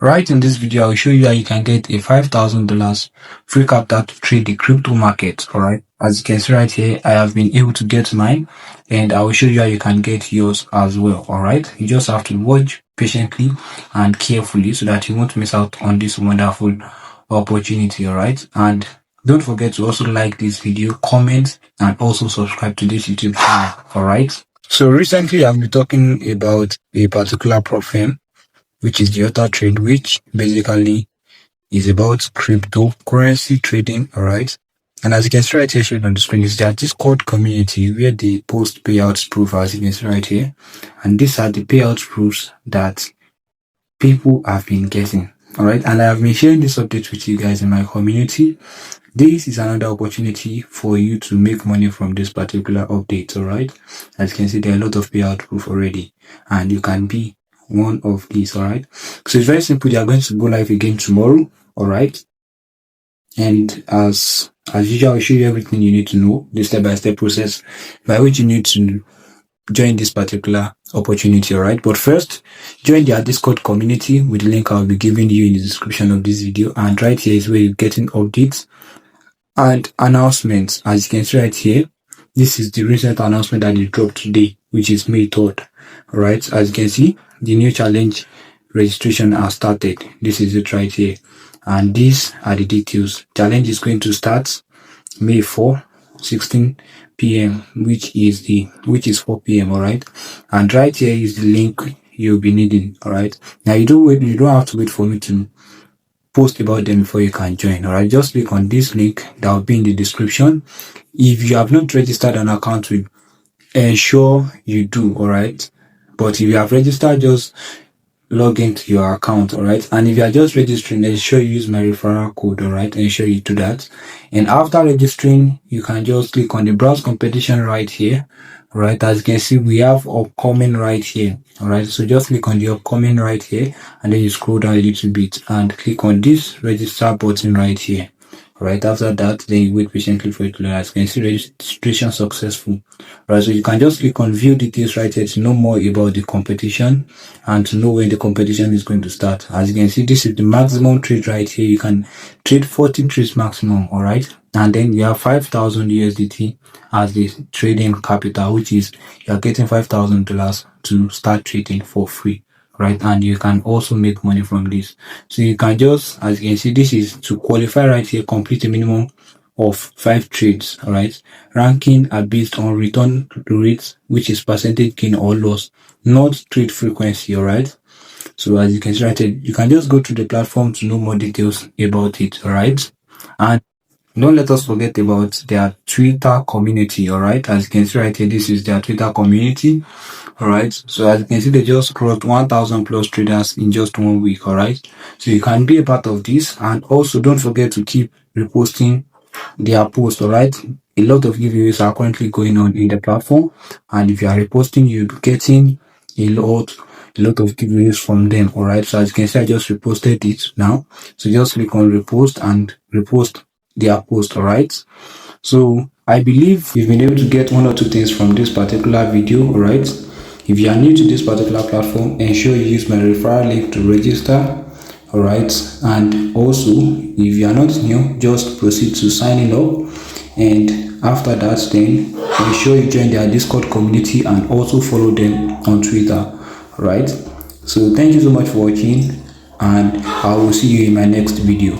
Right in this video, I'll show you how you can get a $5,000 free capital to trade the crypto market. Alright, as you can see right here, I have been able to get mine, and I will show you how you can get yours as well. Alright, you just have to watch patiently and carefully so that you won't miss out on this wonderful opportunity. Alright, and don't forget to also like this video, comment, and also subscribe to this YouTube channel. Alright, so recently I've been talking about a particular prop firm, which is the other trade, which basically is about cryptocurrency trading. Alright, and as you can see right here shown on the screen is their Discord community where they post payouts proof, as you can see right here, and these are the payouts proofs that people have been getting. Alright, and I have been sharing this update with you guys in my community. This is another opportunity for you to make money from this particular update. Alright, as you can see, there are a lot of payout proof already, and you can be one of these. Alright, so it's very simple. They are going to go live again tomorrow. Alright, and as usual, I'll show you everything you need to know, the step-by-step process by which you need to join this particular opportunity. Alright, but first, join their Discord community with the link I'll be giving you in the description of this video, and right here is where you're getting updates and announcements. As you can see right here, this is the recent announcement that they dropped today, which is May 3rd. Alright, as you can see, the new challenge registration has started. This is it right here, and these are the details. Challenge is going to start May 4, 16 p.m., which is 4 p.m. Alright, and right here is the link you'll be needing. Alright, now you don't have to wait for me to post about them before you can join. Alright, just click on this link that will be in the description. If you have not registered an account with, ensure you do. Alright, but if you have registered, just log into your account. Alright, and if you are just registering, ensure you use my referral code. Alright, ensure you do that, and after registering you can just click on the browse competition right here. Alright, as you can see, we have upcoming right here. Alright, so just click on the upcoming right here, and then you scroll down a little bit and click on this register button right here. Alright, after that, then you wait patiently for it to load. As you can see, registration successful. Alright, so you can just click on view details right here to know more about the competition and to know when the competition is going to start. As you can see, this is the maximum trade right here. You can trade 40 trades maximum. Alright, and then you have 5,000 USDT as the trading capital, which is you are getting $5,000 to start trading for free. Right, and you can also make money from this. So you can just, as you can see, this is to qualify right here, complete a minimum of 5 trades. All right, ranking are based on return rates, which is percentage gain or loss, not trade frequency. All right, so as you can see right here, you can just go to the platform to know more details about it. All right, and don't let us forget about their Twitter community. All right, as you can see right here, this is their Twitter community. Alright, so as you can see, they just crossed 1,000 plus traders in just 1 week. Alright, so you can be a part of this, and also don't forget to keep reposting their posts. Alright, a lot of giveaways are currently going on in the platform, and if you are reposting, you'll be getting a lot of giveaways from them. Alright, so as you can see, I just reposted it now, so just click on repost and repost their post. Alright, so I believe you've been able to get 1 or 2 things from this particular video. Alright, if you are new to this particular platform, ensure you use my referral link to register. Alright, and also if you are not new, just proceed to signing up, and after that, then ensure you join their Discord community and also follow them on Twitter. Alright, so thank you so much for watching, and I will see you in my next video.